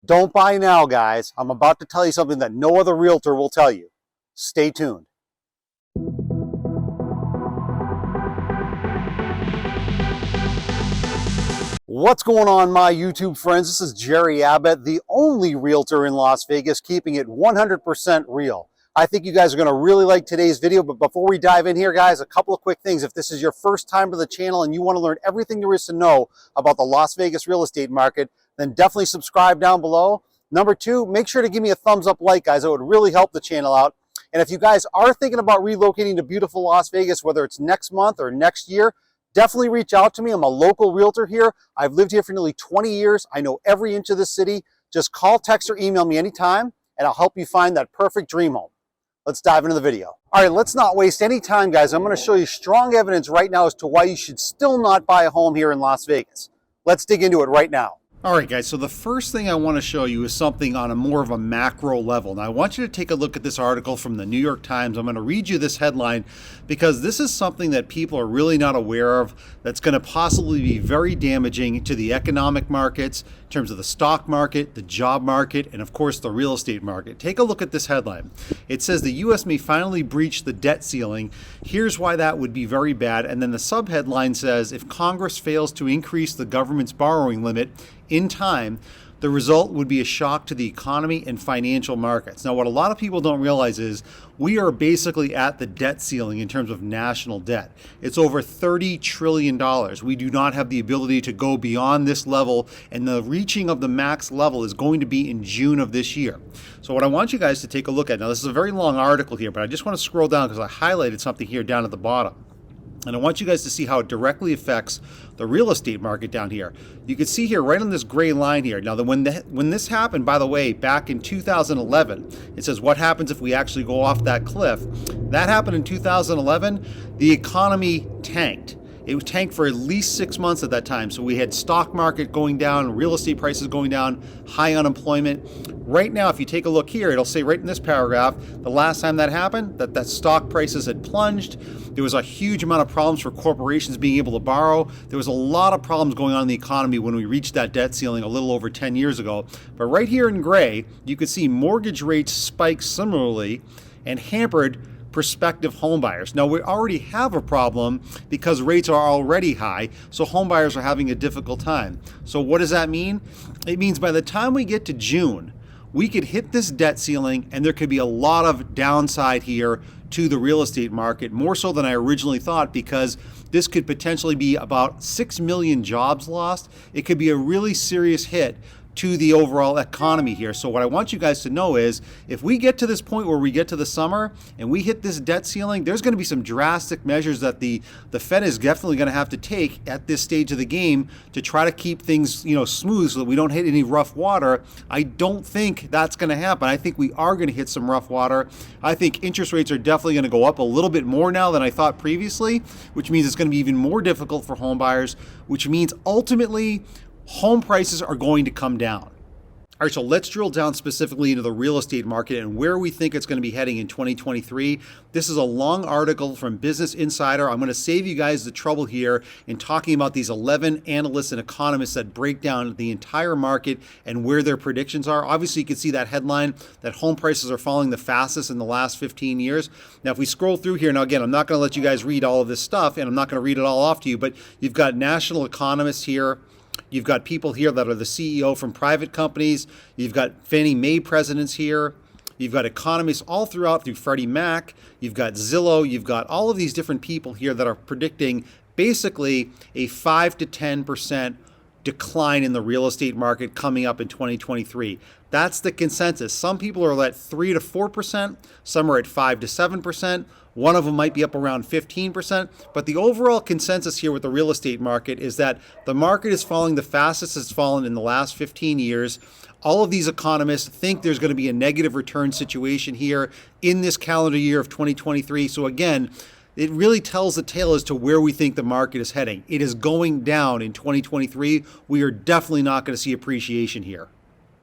Don't buy now, guys. I'm about to tell you something that no other realtor will tell you. Stay tuned. What's going on, my YouTube friends? This is Jerry Abbott, the only realtor in Las Vegas, keeping it 100% real. I think you guys are going to really like today's video, but before we dive in here, guys, a couple of quick things. If this is your first time to the channel and you want to learn everything there is to know about the Las Vegas real estate market, then definitely subscribe down below. Number two, make sure to give me a thumbs up like, guys. It would really help the channel out. And if you guys are thinking about relocating to beautiful Las Vegas, whether it's next month or next year, definitely reach out to me. I'm a local realtor here. I've lived here for nearly 20 years. I know every inch of the city. Just call, text, or email me anytime, and I'll help you find that perfect dream home. Let's dive into the video. All right, let's not waste any time, guys. I'm going to show you strong evidence right now as to why you should still not buy a home here in Las Vegas. Let's dig into it right now. All right, guys, so the first thing I want to show you is something on a more of a macro level. Now, I want you to take a look at this article from the New York Times. I'm going to read you this headline because this is something that people are really not aware of that's going to possibly be very damaging to the economic markets in terms of the stock market, the job market, and of course the real estate market. Take a look at this headline. It says the U.S. may finally breach the debt ceiling. Here's why that would be very bad. And then the subheadline says, if Congress fails to increase the government's borrowing limit in time, the result would be a shock to the economy and financial markets. Now, what a lot of people don't realize is we are basically at the debt ceiling in terms of national debt. It's over $30 trillion. We do not have the ability to go beyond this level, and the reaching of the max level is going to be in June of this year. So what I want you guys to take a look at, now this is a very long article here, but I just want to scroll down because I highlighted something here down at the bottom. And I want you guys to see how it directly affects the real estate market down here. You can see here right on this gray line here. Now, when this happened, by the way, back in 2011, it says what happens if we actually go off that cliff. That happened in 2011. The economy tanked. It tanked for at least 6 months at that time. So we had stock market going down, real estate prices going down, high unemployment. Right now, if you take a look here, it'll say right in this paragraph, the last time that happened, that stock prices had plunged. There was a huge amount of problems for corporations being able to borrow. There was a lot of problems going on in the economy when we reached that debt ceiling a little over 10 years ago. But right here in gray, you can see mortgage rates spiked similarly and hampered prospective home buyers. Now, we already have a problem because rates are already high, so home buyers are having a difficult time. So what does that mean? It means by the time we get to June, we could hit this debt ceiling and there could be a lot of downside here to the real estate market, more so than I originally thought, because this could potentially be about 6 million jobs lost. It could be a really serious hit to the overall economy here. So what I want you guys to know is if we get to this point where we get to the summer and we hit this debt ceiling, there's going to be some drastic measures that the Fed is definitely going to have to take at this stage of the game to try to keep things, smooth so that we don't hit any rough water. I don't think that's going to happen. I think we are going to hit some rough water. I think interest rates are definitely going to go up a little bit more now than I thought previously, which means it's going to be even more difficult for home buyers, which means ultimately home prices are going to come down. All right, so let's drill down specifically into the real estate market and where we think it's going to be heading in 2023. This is a long article from Business Insider. I'm going to save you guys the trouble here in talking about these 11 analysts and economists that break down the entire market and where their predictions are. Obviously, you can see that headline that home prices are falling the fastest in the last 15 years. Now, if we scroll through here, now again, I'm not going to let you guys read all of this stuff, and I'm not going to read it all off to you, but you've got national economists here. You've got people here that are the CEO from private companies. You've got Fannie Mae presidents here. You've got economists all throughout through Freddie Mac. You've got Zillow. You've got all of these different people here that are predicting basically a 5 to 10% decline in the real estate market coming up in 2023. That's the consensus. Some people are at 3 to 4%. Some are at 5 to 7%. One of them might be up around 15%, but the overall consensus here with the real estate market is that the market is falling the fastest it's fallen in the last 15 years. All of these economists think there's going to be a negative return situation here in this calendar year of 2023. So again, it really tells the tale as to where we think the market is heading. It is going down in 2023. We are definitely not going to see appreciation here.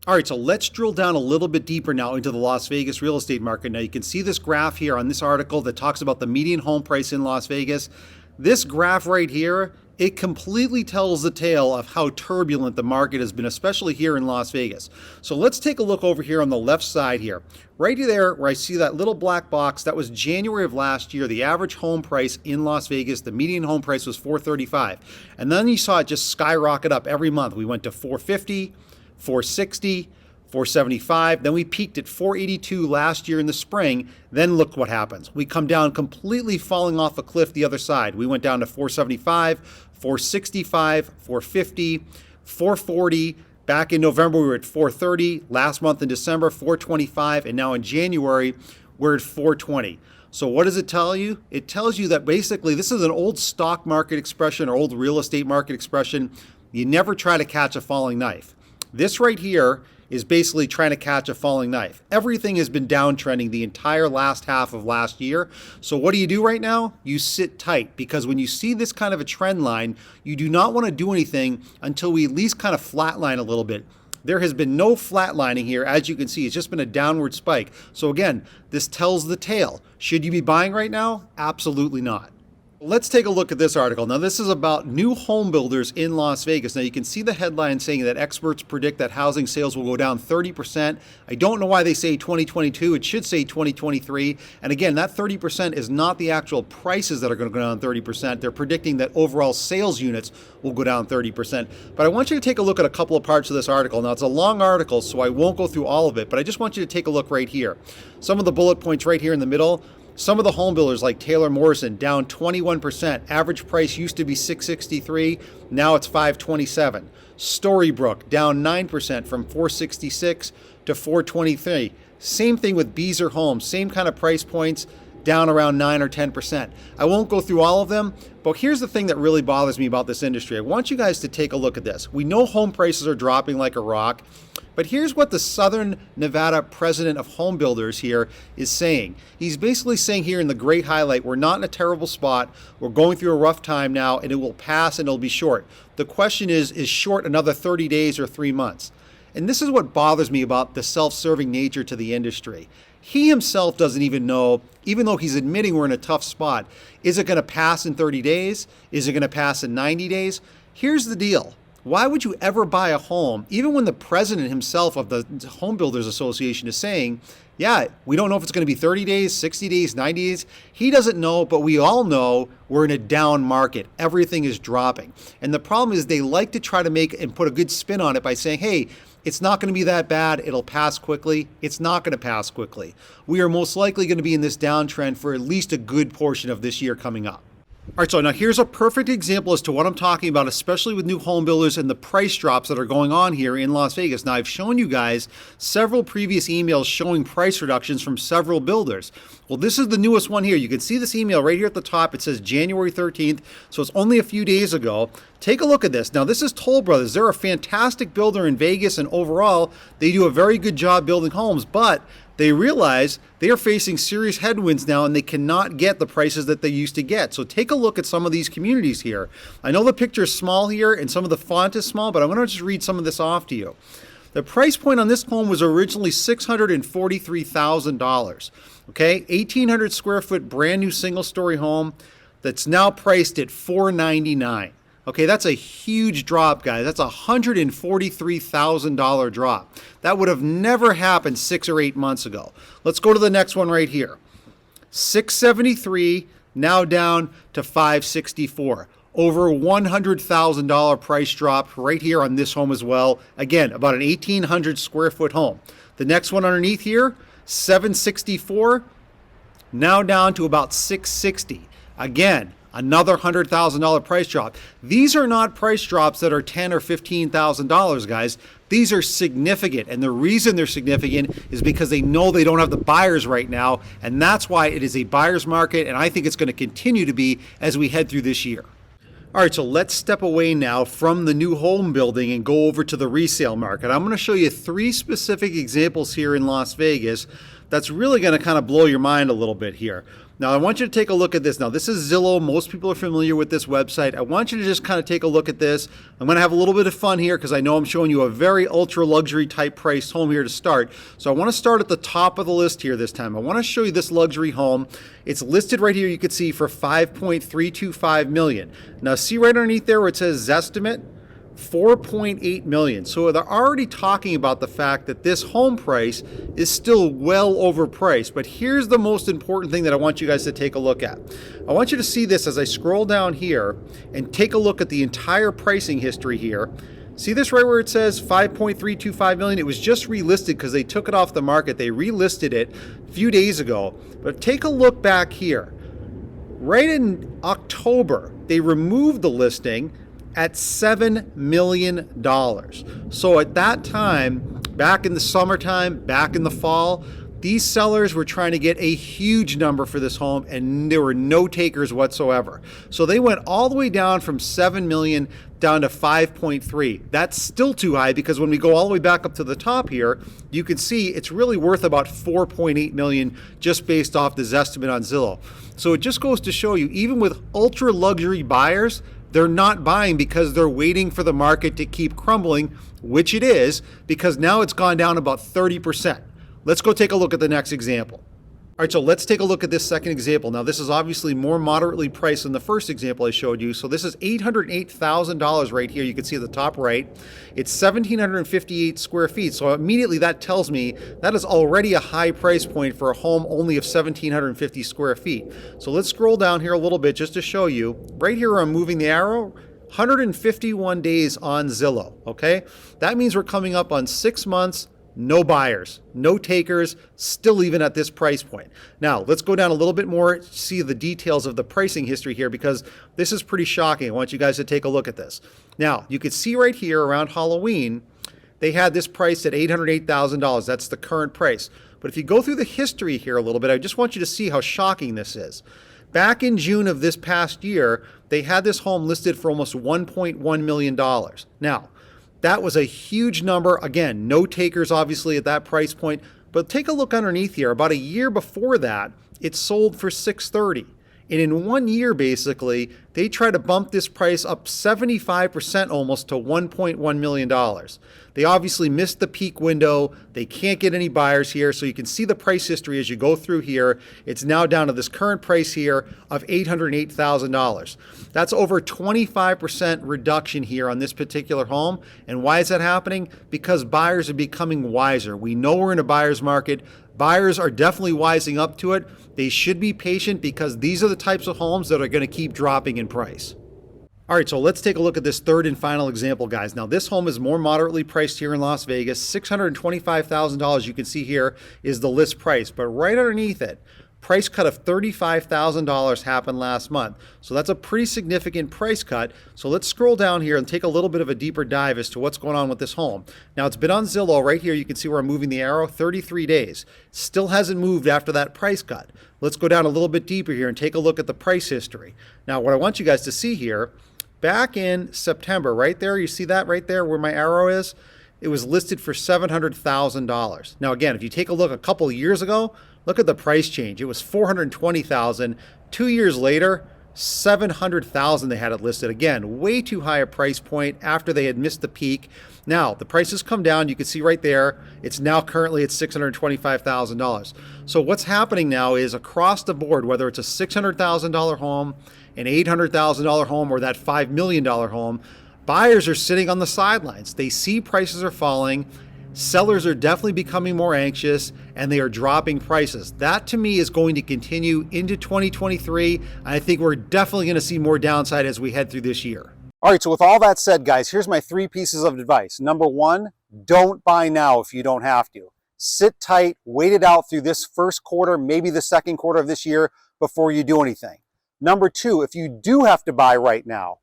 All right, so let's drill down a little bit deeper now into the Las Vegas real estate market. Now you can see this graph here on this article that talks about the median home price in Las Vegas. This graph right here it completely tells the tale of how turbulent the market has been, especially here in Las Vegas. So let's take a look over here on the left side here. Right there where I see that little black box, that was January of last year. The average home price in Las Vegas, the median home price was $435. And then you saw it just skyrocket up every month. We went to $450, $460, $475, then we peaked at $482 last year in the spring. Then look what happens. We come down completely falling off a cliff the other side. We went down to $475, $465, $450, $440. Back in November, we were at $430. Last month in December, $425. And now in January, we're at $420. So what does it tell you? It tells you that basically this is an old stock market expression or old real estate market expression. You never try to catch a falling knife. This right here is basically trying to catch a falling knife. Everything has been downtrending the entire last half of last year. So what do you do right now? You sit tight, because when you see this kind of a trend line, you do not want to do anything until we at least kind of flatline a little bit. There has been no flatlining here. As you can see, it's just been a downward spike. So again, this tells the tale. Should you be buying right now? Absolutely not. Let's take a look at this article. Now, this is about new home builders in Las Vegas. Now, you can see the headline saying that experts predict that housing sales will go down 30%. I don't know why they say 2022. It should say 2023. And again, that 30% is not the actual prices that are going to go down 30%. They're predicting that overall sales units will go down 30%. But I want you to take a look at a couple of parts of this article. Now, it's a long article, so I won't go through all of it, but I just want you to take a look right here. Some of the bullet points right here in the middle. Some of the home builders like Taylor Morrison down 21%. Average price used to be $663, now it's $527. Storybrooke down 9% from $466 to $423. Same thing with Beazer Homes, same kind of price points, down around 9 or 10%. I won't go through all of them, but here's the thing that really bothers me about this industry. I want you guys to take a look at this. We know home prices are dropping like a rock, but here's what the Southern Nevada president of home builders here is saying. He's basically saying here in the great highlight, we're not in a terrible spot. We're going through a rough time now, and it will pass and it'll be short. The question is short another 30 days or 3 months? And this is what bothers me about the self-serving nature to the industry. He himself doesn't even know, even though he's admitting we're in a tough spot. Is it going to pass in 30 days? Is it going to pass in 90 days? Here's the deal. Why would you ever buy a home, even when the president himself of the Home Builders Association is saying, yeah, we don't know if it's going to be 30 days, 60 days, 90 days. He doesn't know, but we all know we're in a down market. Everything is dropping. And the problem is they like to try to make and put a good spin on it by saying, hey, it's not going to be that bad. It'll pass quickly. It's not going to pass quickly. We are most likely going to be in this downtrend for at least a good portion of this year coming up. All right, so now here's a perfect example as to what I'm talking about, especially with new home builders and the price drops that are going on here in Las Vegas. Now, I've shown you guys several previous emails showing price reductions from several builders. Well, this is the newest one here. You can see this email right here at the top. It says January 13th, so it's only a few days ago. Take a look at this. Now, this is Toll Brothers. They're a fantastic builder in Vegas, and overall, they do a very good job building homes, but they realize they are facing serious headwinds now, and they cannot get the prices that they used to get. So take a look at some of these communities here. I know the picture is small here and some of the font is small, but I'm going to just read some of this off to you. The price point on this home was originally $643,000. Okay, 1,800 square foot brand new single story home that's now priced at $499. Okay, that's a huge drop, guys. That's a $143,000 drop. That would have never happened 6 or 8 months ago. Let's go to the next one right here. $673, now down to $564. Over $100,000 price drop right here on this home as well. Again, about an 1,800 square foot home. The next one underneath here, $764, now down to about $660. Again, another $100,000 price drop. These are not price drops that are $10,000 or $15,000, guys. These are significant, and the reason they're significant is because they know they don't have the buyers right now, and that's why it is a buyer's market, and I think it's going to continue to be as we head through this year. All right, so let's step away now from the new home building and go over to the resale market. I'm going to show you 3 specific examples here in Las Vegas that's really going to kind of blow your mind a little bit here. Now I want you to take a look at this. Now this is Zillow. Most people are familiar with this website. I want you to just kind of take a look at this. I'm going to have a little bit of fun here because I know I'm showing you a very ultra luxury type priced home here to start. So I want to start at the top of the list here this time. I want to show you this luxury home. It's listed right here, you can see, for $5.325 million. Now see right underneath there where it says Zestimate? $4.8 million. So they're already talking about the fact that this home price is still well overpriced. But here's the most important thing that I want you guys to take a look at. I want you to see this as I scroll down here and take a look at the entire pricing history here. See this right where it says $5.325 million? It was just relisted because they took it off the market. They relisted it a few days ago. But take a look back here. Right in October, they removed the listing at $7 million. So at that time, back in the summertime, back in the fall, these sellers were trying to get a huge number for this home and there were no takers whatsoever. So they went all the way down from 7 million down to 5.3. That's still too high because when we go all the way back up to the top here, you can see it's really worth about 4.8 million just based off this estimate on Zillow. So it just goes to show you, even with ultra luxury buyers, they're not buying because they're waiting for the market to keep crumbling, which it is, because now it's gone down about 30%. Let's go take a look at the next example. All right, so let's take a look at this second example. Now, this is obviously more moderately priced than the first example I showed you. So this is $808,000 right here. You can see at the top right. It's 1,758 square feet. So immediately that tells me that is already a high price point for a home only of 1,750 square feet. So let's scroll down here a little bit just to show you. Right here where I'm moving the arrow, 151 days on Zillow, okay? That means we're coming up on 6 months, no buyers, no takers, still even at this price point. Now, let's go down a little bit more, see the details of the pricing history here because this is pretty shocking. I want you guys to take a look at this. Now, you can see right here around Halloween, they had this priced at $808,000. That's the current price. But if you go through the history here a little bit, I just want you to see how shocking this is. Back in June of this past year, they had this home listed for almost $1.1 million. Now, that was a huge number. Again, no takers obviously at that price point, but take a look underneath here. About a year before that, it sold for $630. And in 1 year, basically, they tried to bump this price up 75% almost to $1.1 million. They obviously missed the peak window. They can't get any buyers here. So you can see the price history as you go through here. It's now down to this current price here of $808,000. That's over 25% reduction here on this particular home. And why is that happening? Because buyers are becoming wiser. We know we're in a buyer's market. Buyers are definitely wising up to it. They should be patient because these are the types of homes that are going to keep dropping in price. All right, so let's take a look at this third and final example, guys. Now, this home is more moderately priced here in Las Vegas. $625,000, you can see here, is the list price. But right underneath it, price cut of $35,000 happened last month. So that's a pretty significant price cut. So let's scroll down here and take a little bit of a deeper dive as to what's going on with this home. Now, it's been on Zillow right here. You can see where I'm moving the arrow, 33 days. Still hasn't moved after that price cut. Let's go down a little bit deeper here and take a look at the price history. Now, what I want you guys to see here, back in September, right there, you see that right there where my arrow is? It was listed for $700,000. Now, again, if you take a look a couple of years ago, look at the price change. It was $420,000. 2 years later, $700,000 they had it listed. Again, way too high a price point after they had missed the peak. Now, the prices come down. You can see right there, it's now currently at $625,000. So what's happening now is across the board, whether it's a $600,000 home, an $800,000 home, or that $5 million home, buyers are sitting on the sidelines. They see prices are falling. Sellers are definitely becoming more anxious and they are dropping prices. That to me is going to continue into 2023. I think we're definitely going to see more downside as we head through this year. All right, so with all that said, guys, here's my 3 pieces of advice. Number 1, don't buy now if you don't have to. Sit tight, wait it out through this first quarter, maybe the second quarter of this year before you do anything. Number 2, if you do have to buy right now,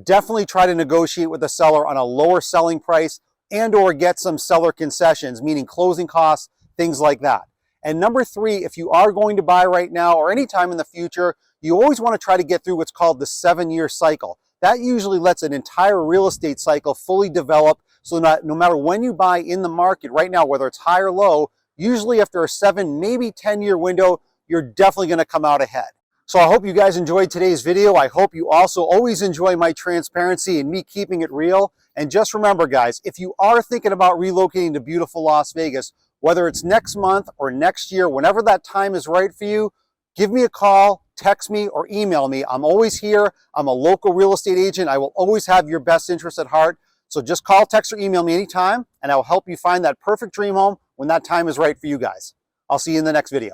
definitely try to negotiate with the seller on a lower selling price and or get some seller concessions, meaning closing costs, things like that. And number 3, if you are going to buy right now or anytime in the future, you always want to try to get through what's called the 7-year cycle. That usually lets an entire real estate cycle fully develop so that no matter when you buy in the market right now, whether it's high or low, usually after a 7, maybe 10-year window, you're definitely going to come out ahead. So I hope you guys enjoyed today's video. I hope you also always enjoy my transparency and me keeping it real. And just remember, guys, if you are thinking about relocating to beautiful Las Vegas, whether it's next month or next year, whenever that time is right for you, give me a call, text me, or email me. I'm always here. I'm a local real estate agent. I will always have your best interest at heart. So just call, text, or email me anytime, and I will help you find that perfect dream home when that time is right for you guys. I'll see you in the next video.